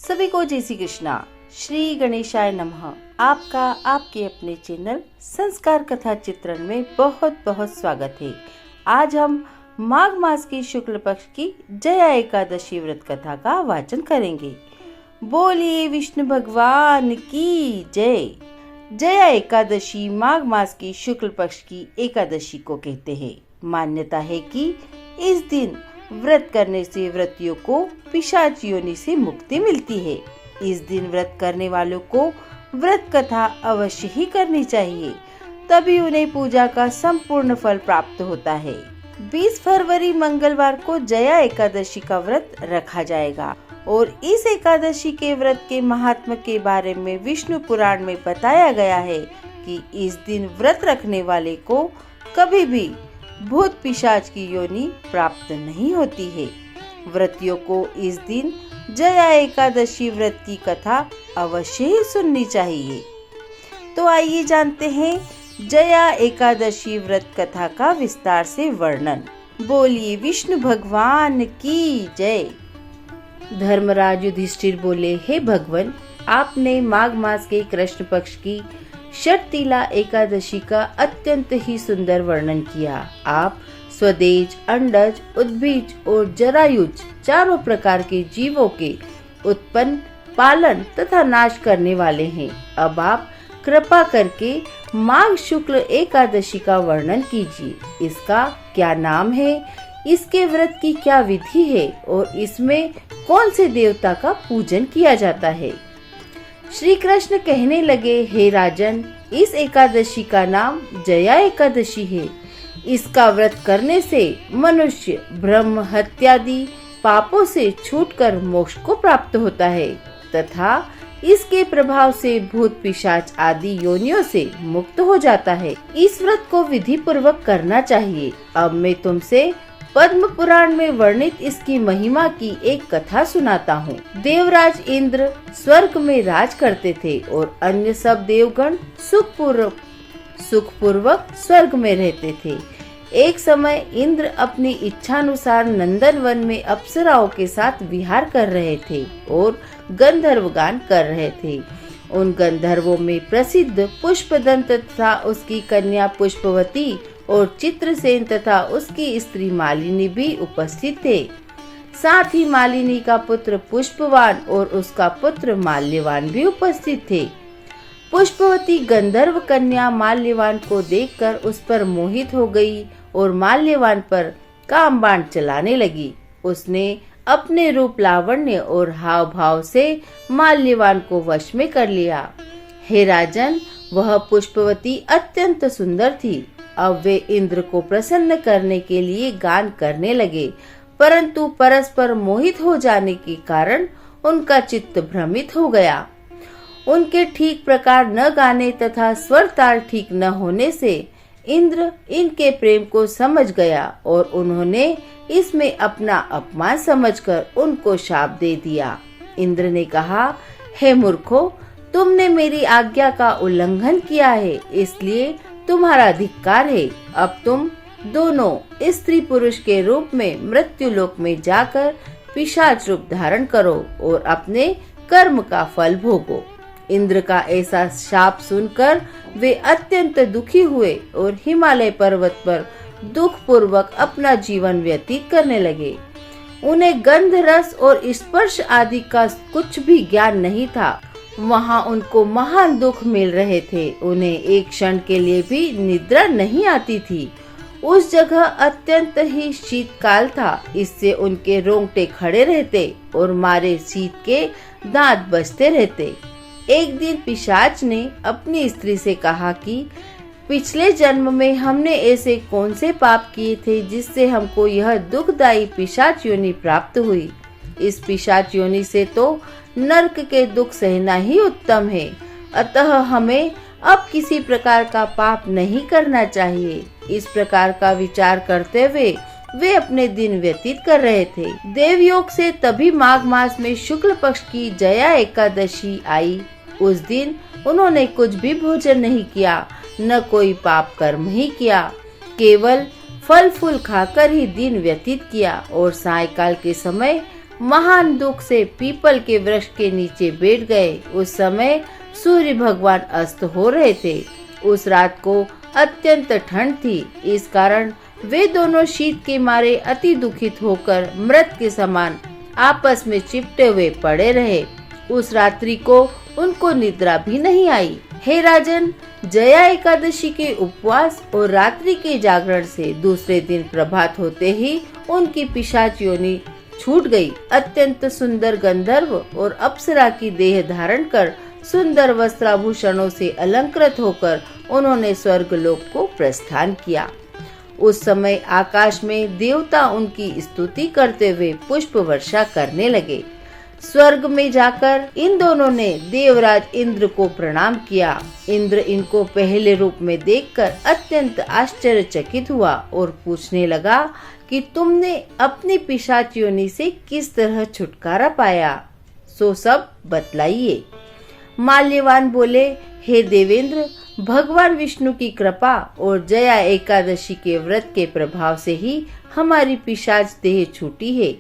सभी को जय श्री कृष्णा। श्री गणेशाय नमः। आपका आपके अपने चैनल संस्कार कथा चित्रण में बहुत बहुत स्वागत है। आज हम माघ मास की शुक्ल पक्ष की जया एकादशी व्रत कथा का वाचन करेंगे। बोलिए विष्णु भगवान की जय। जया एकादशी माघ मास की शुक्ल पक्ष की एकादशी को कहते हैं। मान्यता है कि इस दिन व्रत करने से व्रतियों को पिशाच योनि से मुक्ति मिलती है। इस दिन व्रत करने वालों को व्रत कथा अवश्य ही करनी चाहिए, तभी उन्हें पूजा का संपूर्ण फल प्राप्त होता है। 20 फरवरी मंगलवार को जया एकादशी का व्रत रखा जाएगा और इस एकादशी के व्रत के महात्म्य के बारे में विष्णु पुराण में बताया गया है कि इस दिन व्रत रखने वाले को कभी भी भूत पिशाच की योनि प्राप्त नहीं होती है। व्रतियों को इस दिन जया एकादशी व्रत की कथा अवश्य ही सुननी चाहिए। तो आइए जानते हैं जया एकादशी व्रत कथा का विस्तार से वर्णन। बोलिए विष्णु भगवान की जय। धर्मराज युधिष्ठिर बोले, हे भगवान, आपने माघ मास के कृष्ण पक्ष की षटतिला एकादशी का अत्यंत ही सुंदर वर्णन किया। आप स्वदेज, अंडज, उद्भिज और जरायुज चारों प्रकार के जीवों के उत्पन्न, पालन तथा नाश करने वाले हैं। अब आप कृपा करके माघ शुक्ल एकादशी का वर्णन कीजिए। इसका क्या नाम है, इसके व्रत की क्या विधि है और इसमें कौन से देवता का पूजन किया जाता है। श्री कृष्ण कहने लगे, हे राजन, इस एकादशी का नाम जया एकादशी है। इसका व्रत करने से मनुष्य ब्रह्म हत्यादि पापों से छूटकर मोक्ष को प्राप्त होता है तथा इसके प्रभाव से भूत पिशाच आदि योनियों से मुक्त हो जाता है। इस व्रत को विधि पूर्वक करना चाहिए। अब मैं तुमसे पद्म पुराण में वर्णित इसकी महिमा की एक कथा सुनाता हूँ। देवराज इंद्र स्वर्ग में राज करते थे और अन्य सब देवगण सुखपूर्वक स्वर्ग में रहते थे। एक समय इंद्र अपनी इच्छानुसार नंदनवन में अप्सराओं के साथ विहार कर रहे थे और गंधर्व गान कर रहे थे। उन गंधर्वों में प्रसिद्ध पुष्पदंत तथा उसकी कन्या पुष्पवती और चित्रसेन तथा उसकी स्त्री मालिनी भी उपस्थित थे। साथ ही मालिनी का पुत्र पुष्पवान और उसका पुत्र माल्यवान भी उपस्थित थे। पुष्पवती गंधर्व कन्या माल्यवान को देखकर उस पर मोहित हो गई और माल्यवान पर काम बाण चलाने लगी। उसने अपने रूप, लावण्य और हाव भाव से माल्यवान को वश में कर लिया। हे राजन, वह पुष्पवती अत्यंत सुंदर थी। अब वे इंद्र को प्रसन्न करने के लिए गान करने लगे, परंतु परस्पर मोहित हो जाने के कारण उनका चित्त भ्रमित हो गया। उनके ठीक प्रकार न गाने तथा स्वर ताल ठीक न होने से इंद्र इनके प्रेम को समझ गया और उन्होंने इसमें अपना अपमान समझकर उनको शाप दे दिया। इंद्र ने कहा, हे मूर्खों, तुमने मेरी आज्ञा का उल्लंघन किया है, इसलिए तुम्हारा धिक्कार है। अब तुम दोनों स्त्री पुरुष के रूप में मृत्युलोक में जाकर पिशाच रूप धारण करो और अपने कर्म का फल भोगो। इंद्र का ऐसा शाप सुनकर वे अत्यंत दुखी हुए और हिमालय पर्वत पर दुख पूर्वक अपना जीवन व्यतीत करने लगे। उन्हें गंध, रस और स्पर्श आदि का कुछ भी ज्ञान नहीं था। वहाँ उनको महान दुख मिल रहे थे। उन्हें एक क्षण के लिए भी निद्रा नहीं आती थी। उस जगह अत्यंत ही शीतकाल था, इससे उनके रोंगटे खड़े रहते और मारे शीत के दांत बजते रहते। एक दिन पिशाच ने अपनी स्त्री से कहा कि पिछले जन्म में हमने ऐसे कौन से पाप किए थे जिससे हमको यह दुखदायी पिशाच योनि प्राप्त हुई। इस पिशाच योनि से तो नरक के दुख सहना ही उत्तम है, अतः हमें अब किसी प्रकार का पाप नहीं करना चाहिए। इस प्रकार का विचार करते हुए वे अपने दिन व्यतीत कर रहे थे। देवयोग से तभी माघ मास में शुक्ल पक्ष की जया एकादशी आई। उस दिन उन्होंने कुछ भी भोजन नहीं किया, न कोई पाप कर्म ही किया, केवल फल फूल खाकर ही दिन व्यतीत किया और सायंकाल के समय महान दुख से पीपल के वृक्ष के नीचे बैठ गए। उस समय सूर्य भगवान अस्त हो रहे थे। उस रात को अत्यंत ठंड थी, इस कारण वे दोनों शीत के मारे अति दुखित होकर मृत के समान आपस में चिपटे हुए पड़े रहे। उस रात्रि को उनको निद्रा भी नहीं आई। हे राजन, जया एकादशी के उपवास और रात्रि के जागरण से दूसरे दिन प्रभात होते ही उनकी पिशाच योनि छूट गई। अत्यंत सुंदर गंधर्व और अप्सरा की देह धारण कर सुंदर वस्त्राभूषणों से अलंकृत होकर उन्होंने स्वर्गलोक को प्रस्थान किया। उस समय आकाश में देवता उनकी स्तुति करते हुए पुष्प वर्षा करने लगे। स्वर्ग में जाकर इन दोनों ने देवराज इंद्र को प्रणाम किया। इंद्र इनको पहले रूप में देखकर अत्यंत आश्चर्यचकित हुआ और पूछने लगा कि तुमने अपनी पिशाच योनि से किस तरह छुटकारा पाया, सो सब बतलाइए। माल्यवान बोले, हे देवेंद्र, भगवान विष्णु की कृपा और जया एकादशी के व्रत के प्रभाव से ही हमारी पिशाच देह छूटी है।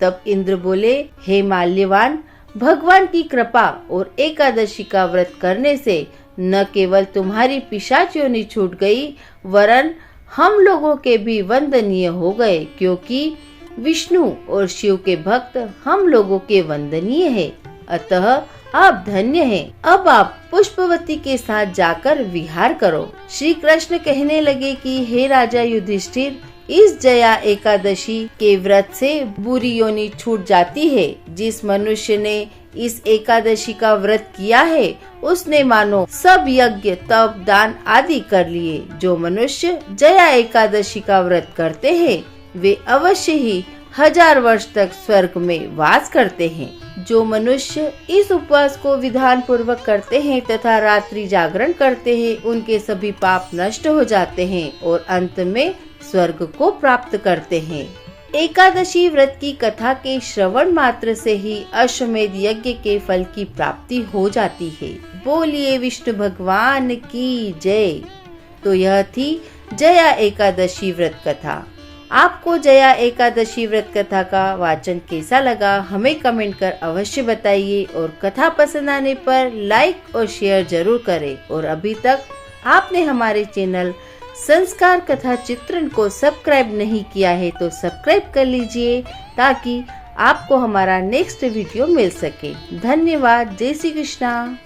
तब इंद्र बोले, हे माल्यवान, भगवान की कृपा और एकादशी का व्रत करने से न केवल तुम्हारी पिशाच योनि छूट गई, वरन हम लोगों के भी वंदनीय हो गए, क्योंकि विष्णु और शिव के भक्त हम लोगों के वंदनीय है। अतः आप धन्य हैं। अब आप पुष्पवती के साथ जाकर विहार करो। श्री कृष्ण कहने लगे कि हे राजा युधिष्ठिर, इस जया एकादशी के व्रत से बुरी योनि छूट जाती है। जिस मनुष्य ने इस एकादशी का व्रत किया है, उसने मानो सब यज्ञ तप दान आदि कर लिए। जो मनुष्य जया एकादशी का व्रत करते हैं, वे अवश्य ही 1000 वर्ष तक स्वर्ग में वास करते हैं। जो मनुष्य इस उपवास को विधान पूर्वक करते हैं तथा रात्रि जागरण करते हैं, उनके सभी पाप नष्ट हो जाते हैं और अंत में स्वर्ग को प्राप्त करते हैं। एकादशी व्रत की कथा के श्रवण मात्र से ही अश्वमेध यज्ञ के फल की प्राप्ति हो जाती है। बोलिए विष्णु भगवान की जय। तो यह थी जया एकादशी व्रत कथा। आपको जया एकादशी व्रत कथा का वाचन कैसा लगा, हमें कमेंट कर अवश्य बताइए और कथा पसंद आने पर लाइक और शेयर जरूर करें। और अभी तक आपने हमारे चैनल संस्कार कथा चित्रण को सब्सक्राइब नहीं किया है तो सब्सक्राइब कर लीजिए, ताकि आपको हमारा नेक्स्ट वीडियो मिल सके। धन्यवाद। जय श्री कृष्णा।